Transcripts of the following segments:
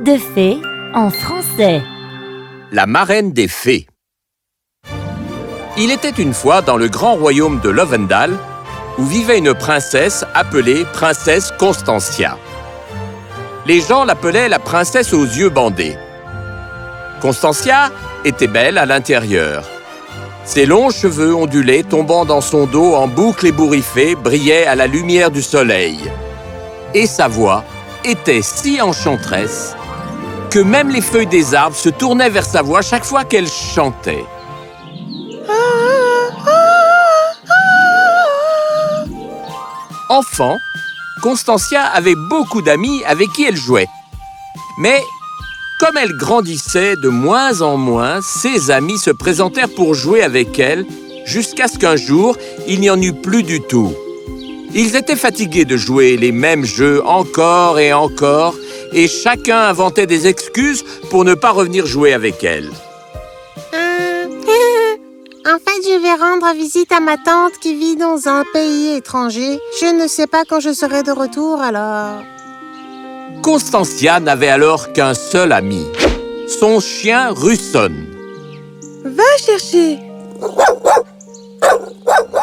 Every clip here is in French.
Conte de fées en français. La marraine des fées. Il était une fois dans le grand royaume de Lovendal où vivait une princesse appelée princesse Constantia. Les gens l'appelaient la princesse aux yeux bandés. Constantia était belle à l'intérieur. Ses longs cheveux ondulés tombant dans son dos en boucles ébouriffées brillaient à la lumière du soleil. Et sa voix était si enchanteresse que même les feuilles des arbres se tournaient vers sa voix chaque fois qu'elle chantait. Enfant, Constantia avait beaucoup d'amis avec qui elle jouait. Mais comme elle grandissait de moins en moins, ses amis se présentèrent pour jouer avec elle jusqu'à ce qu'un jour, il n'y en eut plus du tout. Ils étaient fatigués de jouer les mêmes jeux encore et encore et chacun inventait des excuses pour ne pas revenir jouer avec elle. En fait, je vais rendre visite à ma tante qui vit dans un pays étranger. Je ne sais pas quand je serai de retour, alors... Constantia n'avait alors qu'un seul ami, son chien Russon. Va chercher!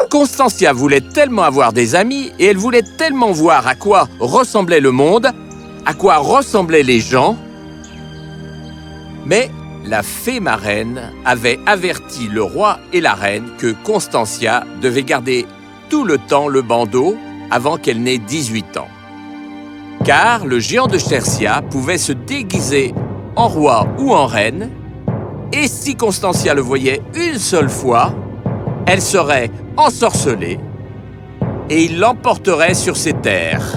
Constantia voulait tellement avoir des amis et elle voulait tellement voir à quoi ressemblait le monde, à quoi ressemblaient les gens. Mais la fée marraine avait averti le roi et la reine que Constantia devait garder tout le temps le bandeau avant qu'elle n'ait 18 ans. Car le géant de Chersia pouvait se déguiser en roi ou en reine, et si Constantia le voyait une seule fois, elle serait ensorcelée et il l'emporterait sur ses terres.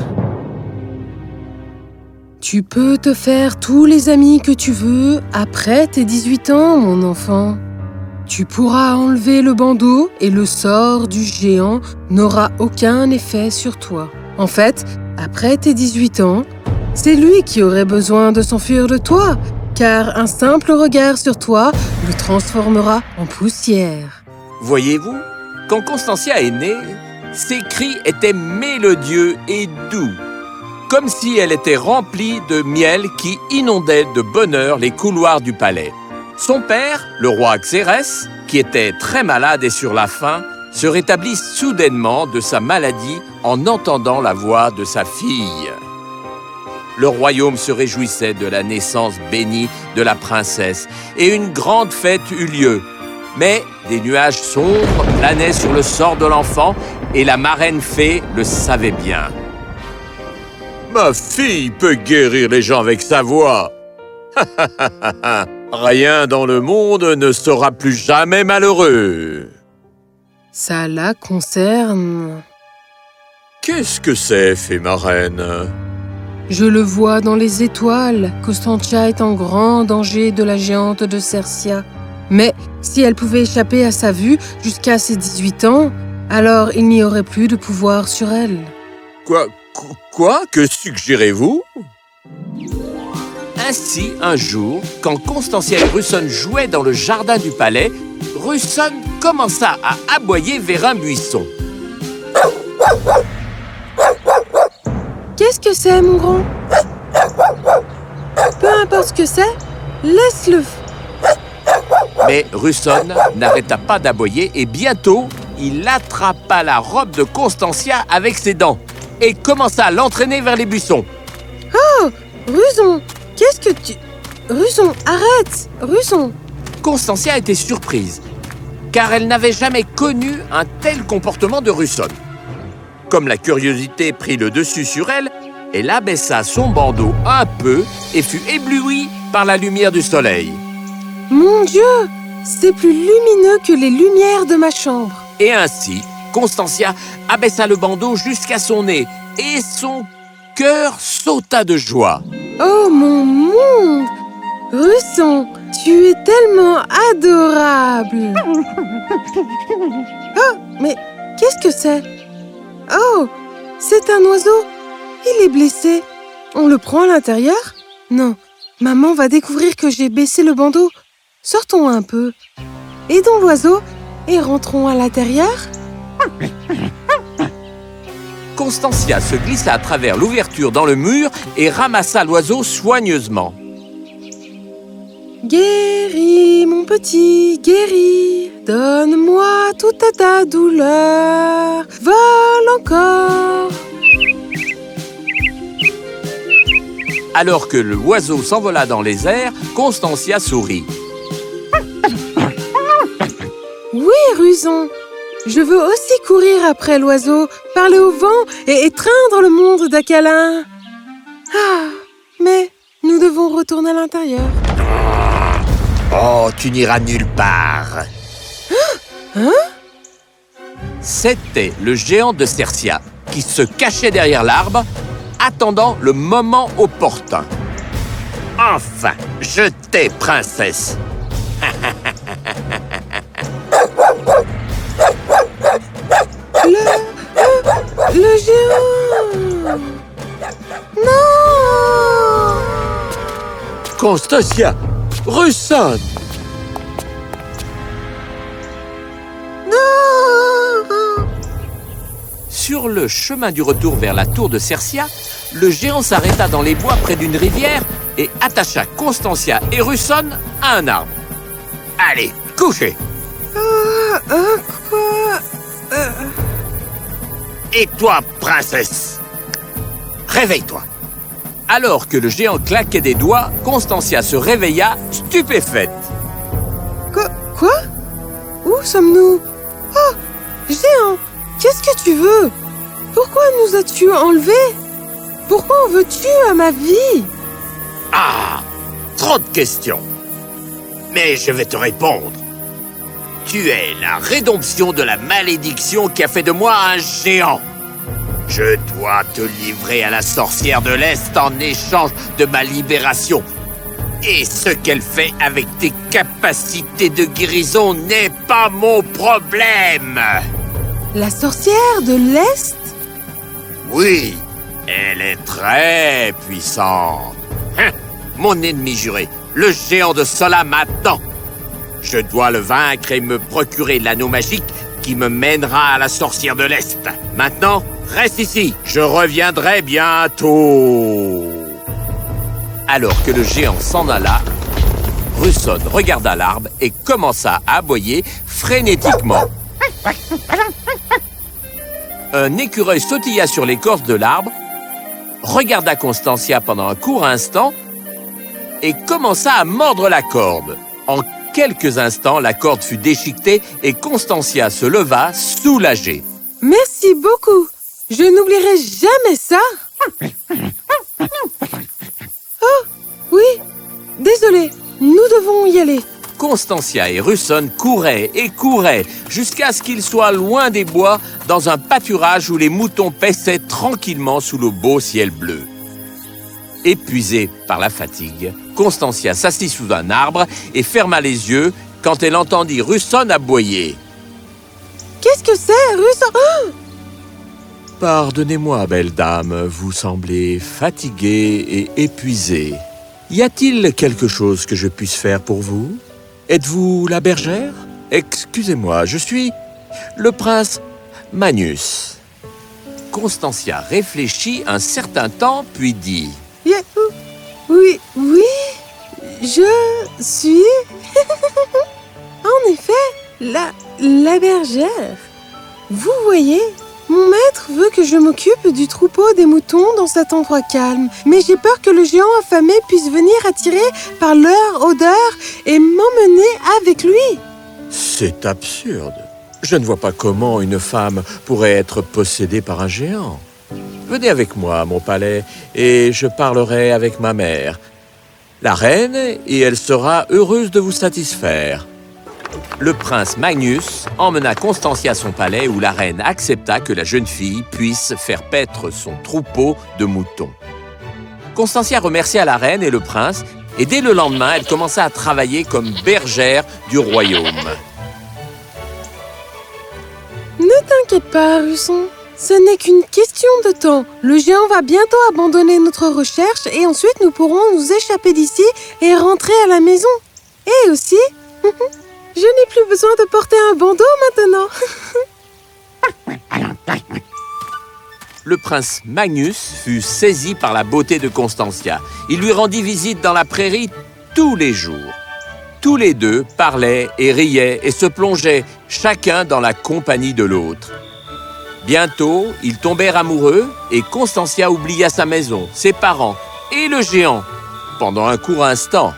Tu peux te faire tous les amis que tu veux après tes 18 ans, mon enfant. Tu pourras enlever le bandeau et le sort du géant n'aura aucun effet sur toi. En fait, après tes 18 ans, c'est lui qui aurait besoin de s'enfuir de toi, car un simple regard sur toi le transformera en poussière. Voyez-vous, quand Constantia est née, ses cris étaient mélodieux et doux, comme si elle était remplie de miel qui inondait de bonheur les couloirs du palais. Son père, le roi Xérès, qui était très malade et sur la faim, se rétablit soudainement de sa maladie en entendant la voix de sa fille. Le royaume se réjouissait de la naissance bénie de la princesse et une grande fête eut lieu. Mais des nuages sombres planaient sur le sort de l'enfant et la marraine fée le savait bien. « Ma fille peut guérir les gens avec sa voix. Rien dans le monde ne sera plus jamais malheureux. » Ça la concerne. Qu'est-ce que c'est, fée marraine? Je le vois dans les étoiles. Constantia est en grand danger de la géante de Chersia. Mais si elle pouvait échapper à sa vue jusqu'à ses 18 ans, alors il n'y aurait plus de pouvoir sur elle. Quoi? Que suggérez-vous? Ainsi, un jour, quand Constantia et Russon jouaient dans le jardin du palais, Russon commença à aboyer vers un buisson. Qu'est-ce que c'est, mon grand? Peu importe ce que c'est, laisse-le. Mais Russon n'arrêta pas d'aboyer et bientôt, il attrapa la robe de Constantia avec ses dents et commença à l'entraîner vers les buissons. Oh, Russon, qu'est-ce que tu... Russon, arrête, Russon. Constantia était surprise, car elle n'avait jamais connu un tel comportement de Russon. Comme la curiosité prit le dessus sur elle, elle abaissa son bandeau un peu et fut éblouie par la lumière du soleil. Mon Dieu, c'est plus lumineux que les lumières de ma chambre. Et ainsi, Constantia abaissa le bandeau jusqu'à son nez et son cœur sauta de joie. Oh mon monde! Russon, tu es tellement adorable! Oh, mais qu'est-ce que c'est? Oh, c'est un oiseau. Il est blessé. On le prend à l'intérieur? Non, maman va découvrir que j'ai baissé le bandeau. Sortons un peu. Aidons l'oiseau et rentrons à l'intérieur. Constantia se glissa à travers l'ouverture dans le mur et ramassa l'oiseau soigneusement. Guéris, mon petit, guéris. Donne-moi toute ta douleur. Vole encore. Alors que l'oiseau s'envola dans les airs, Constantia sourit. Oui, Ruson. Je veux aussi courir après l'oiseau, parler au vent et étreindre le monde d'un câlin. Ah, mais nous devons retourner à l'intérieur. Oh, tu n'iras nulle part. Hein? C'était le géant de Cercia qui se cachait derrière l'arbre, attendant le moment opportun. Enfin, je t'ai, princesse. Le géant! Non! Constantia, ressonne. Non! Sur le chemin du retour vers la tour de Cercia, le géant s'arrêta dans les bois près d'une rivière et attacha Constantia et Russon à un arbre. Allez, couchez. Quoi? Et toi, princesse, réveille-toi. Alors que le géant claquait des doigts, Constantia se réveilla, stupéfaite. Quoi? Où sommes-nous? Oh, géant, qu'est-ce que tu veux? Pourquoi nous as-tu enlevés? Pourquoi en veux-tu à ma vie? Ah, trop de questions. Mais je vais te répondre. Tu es la rédemption de la malédiction qui a fait de moi un géant. Je dois te livrer à la sorcière de l'Est en échange de ma libération. Et ce qu'elle fait avec tes capacités de guérison n'est pas mon problème. La sorcière de l'Est? Oui, elle est très puissante. Mon ennemi juré, le géant de Sola m'attend. Je dois le vaincre et me procurer l'anneau magique qui me mènera à la sorcière de l'Est. Maintenant, reste ici, je reviendrai bientôt. Alors que le géant s'en alla, Russon regarda l'arbre et commença à aboyer frénétiquement. Un écureuil sautilla sur l'écorce de l'arbre, regarda Constantia pendant un court instant et commença à mordre la corde. En quelques instants, la corde fut déchiquetée et Constantia se leva soulagée. Merci beaucoup. Je n'oublierai jamais ça. Oh, oui. Désolé, nous devons y aller. Constantia et Russon couraient et couraient jusqu'à ce qu'ils soient loin des bois dans un pâturage où les moutons paissaient tranquillement sous le beau ciel bleu. Épuisée par la fatigue, Constantia s'assit sous un arbre et ferma les yeux quand elle entendit Russon aboyer. Qu'est-ce que c'est, Russon? Oh! Pardonnez-moi, belle dame, vous semblez fatiguée et épuisée. Y a-t-il quelque chose que je puisse faire pour vous? Êtes-vous la bergère? Excusez-moi, je suis le prince Magnus. Constantia réfléchit un certain temps, puis dit... Oui, je suis... En effet, la bergère. Vous voyez, mon maître veut que je m'occupe du troupeau des moutons dans cet endroit calme. Mais j'ai peur que le géant affamé puisse venir attiré par leur odeur et m'emmener avec lui. C'est absurde. Je ne vois pas comment une femme pourrait être possédée par un géant. Venez avec moi à mon palais et je parlerai avec ma mère, la reine, et elle sera heureuse de vous satisfaire. Le prince Magnus emmena Constantia à son palais où la reine accepta que la jeune fille puisse faire paître son troupeau de moutons. Constantia remercia la reine et le prince et dès le lendemain, elle commença à travailler comme bergère du royaume. Ne t'inquiète pas, Russon. Ce n'est qu'une question de temps. Le géant va bientôt abandonner notre recherche et ensuite nous pourrons nous échapper d'ici et rentrer à la maison. Et aussi, je n'ai plus besoin de porter un bandeau maintenant. Le prince Magnus fut saisi par la beauté de Constantia. Il lui rendit visite dans la prairie tous les jours. Tous les deux parlaient et riaient et se plongeaient, chacun dans la compagnie de l'autre. Bientôt, ils tombèrent amoureux et Constantia oublia sa maison, ses parents et le géant pendant un court instant.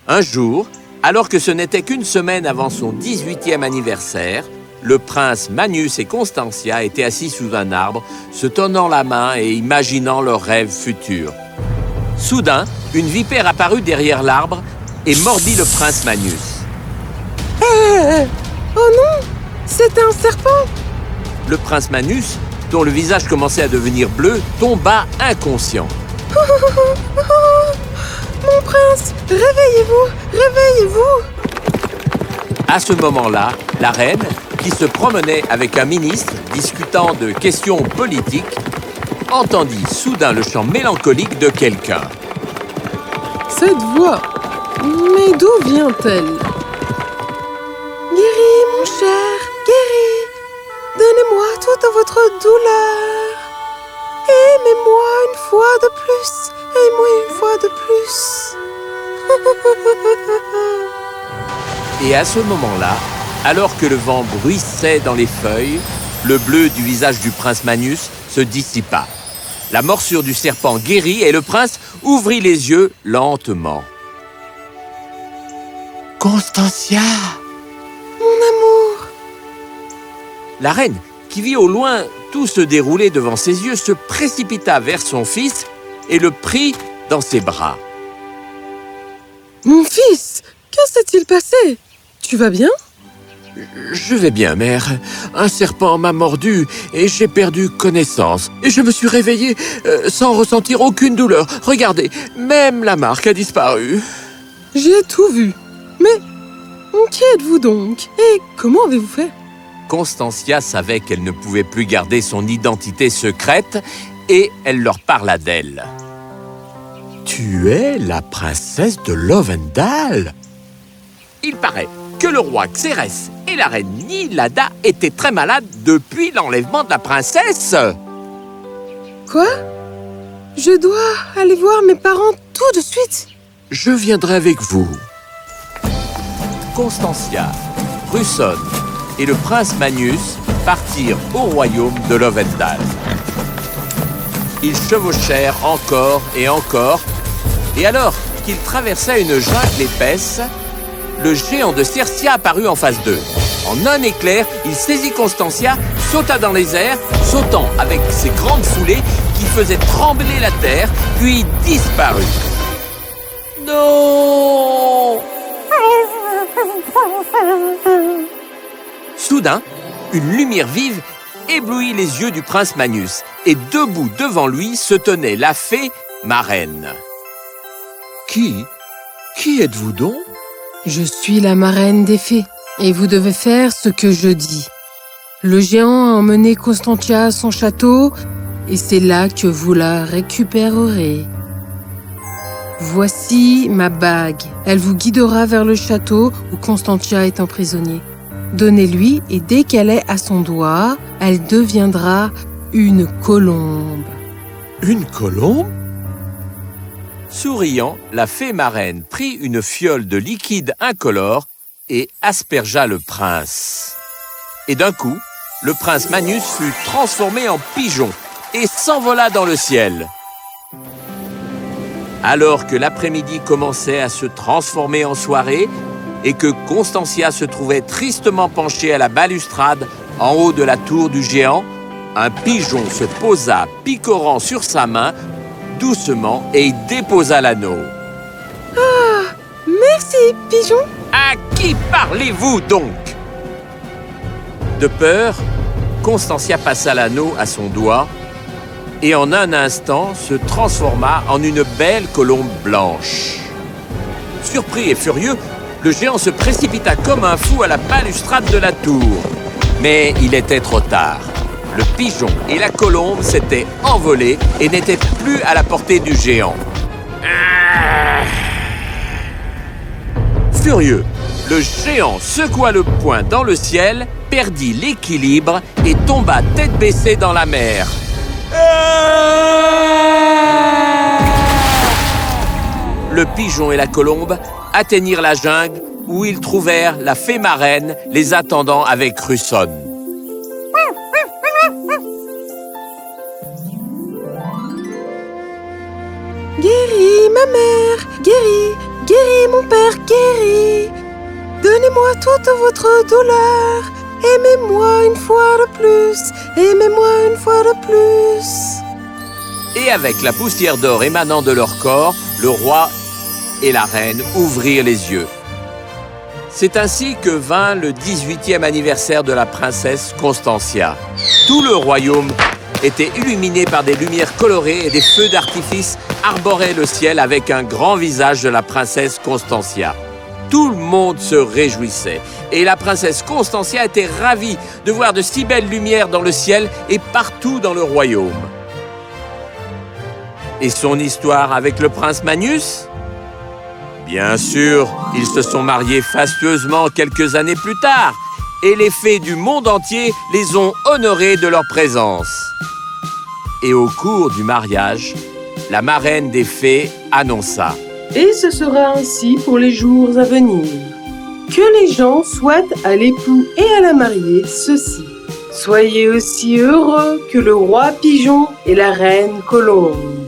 Un jour, alors que ce n'était qu'une semaine avant son 18e anniversaire, le prince Manius et Constantia étaient assis sous un arbre, se tenant la main et imaginant leurs rêves futurs. Soudain, une vipère apparut derrière l'arbre et mordit le prince Manius. Oh non! C'est un serpent! Le prince Manius, dont le visage commençait à devenir bleu, tomba inconscient. Mon prince, réveillez-vous! Réveillez-vous! À ce moment-là, la reine, qui se promenait avec un ministre discutant de questions politiques, entendit soudain le chant mélancolique de quelqu'un. Cette voix, mais d'où vient-elle? Guéris, mon cher, guéris. Donnez-moi toute votre douleur. Aimez-moi une fois de plus. Aimez-moi une fois de plus. Et à ce moment-là, alors que le vent bruissait dans les feuilles, le bleu du visage du prince Manius se dissipa. La morsure du serpent guérit et le prince ouvrit les yeux lentement. « Constantia !» Mon amour! La reine, qui vit au loin tout se dérouler devant ses yeux, se précipita vers son fils et le prit dans ses bras. Mon fils, que s'est-il passé? Tu vas bien? Je vais bien, mère. Un serpent m'a mordu et j'ai perdu connaissance. Et je me suis réveillé sans ressentir aucune douleur. Regardez, même la marque a disparu. J'ai tout vu. Mais qui êtes-vous donc? Et comment avez-vous fait? Constantia savait qu'elle ne pouvait plus garder son identité secrète et elle leur parla d'elle. « Tu es la princesse de Lovendal ?» Il paraît que le roi Xérès et la reine Nilada étaient très malades depuis l'enlèvement de la princesse. Quoi? Je dois aller voir mes parents tout de suite. Je viendrai avec vous. Constantia, Russon et le prince Manius partirent au royaume de Lovendal. Ils chevauchèrent encore et encore, et alors qu'ils traversaient une jungle épaisse, le géant de Cercia apparut en face d'eux. En un éclair, il saisit Constantia, sauta dans les airs, sautant avec ses grandes foulées qui faisaient trembler la terre, puis disparut. Non! Soudain, une lumière vive éblouit les yeux du prince Manius, et debout devant lui se tenait la fée marraine. Qui êtes-vous donc? Je suis la marraine des fées, et vous devez faire ce que je dis. Le géant a emmené Constantia à son château, et c'est là que vous la récupérerez. Voici ma bague. Elle vous guidera vers le château où Constantia est emprisonnée. Donnez-lui, et dès qu'elle est à son doigt, elle deviendra une colombe. Une colombe? Souriant, la fée marraine prit une fiole de liquide incolore et aspergea le prince. Et d'un coup, le prince Manius fut transformé en pigeon et s'envola dans le ciel. Alors que l'après-midi commençait à se transformer en soirée et que Constantia se trouvait tristement penchée à la balustrade en haut de la tour du géant, un pigeon se posa picorant sur sa main doucement et y déposa l'anneau. Ah, merci, pigeon. À qui parlez-vous donc? De peur, Constantia passa l'anneau à son doigt et en un instant se transforma en une belle colombe blanche. Surpris et furieux, le géant se précipita comme un fou à la balustrade de la tour. Mais il était trop tard. Le pigeon et la colombe s'étaient envolés et n'étaient plus à la portée du géant. Furieux, le géant secoua le poing dans le ciel, perdit l'équilibre et tomba tête baissée dans la mer. le pigeon et la colombe atteignirent la jungle où ils trouvèrent la fée marraine les attendant avec Cruson. Guéri, ma mère, guéri, mon père, guéri. Donnez-moi toute votre douleur. Aimez-moi une fois de plus, aimez-moi une fois de plus. Et avec la poussière d'or émanant de leur corps, le roi et la reine ouvrirent les yeux. C'est ainsi que vint le 18e anniversaire de la princesse Constantia. Tout le royaume était illuminé par des lumières colorées et des feux d'artifice arboraient le ciel avec un grand visage de la princesse Constantia. Tout le monde se réjouissait et la princesse Constantia était ravie de voir de si belles lumières dans le ciel et partout dans le royaume. Et son histoire avec le prince Magnus ? Bien sûr, ils se sont mariés fastueusement quelques années plus tard et les fées du monde entier les ont honorés de leur présence. Et au cours du mariage, la marraine des fées annonça: Et ce sera ainsi pour les jours à venir. Que les gens souhaitent à l'époux et à la mariée ceci. Soyez aussi heureux que le roi pigeon et la reine colombe.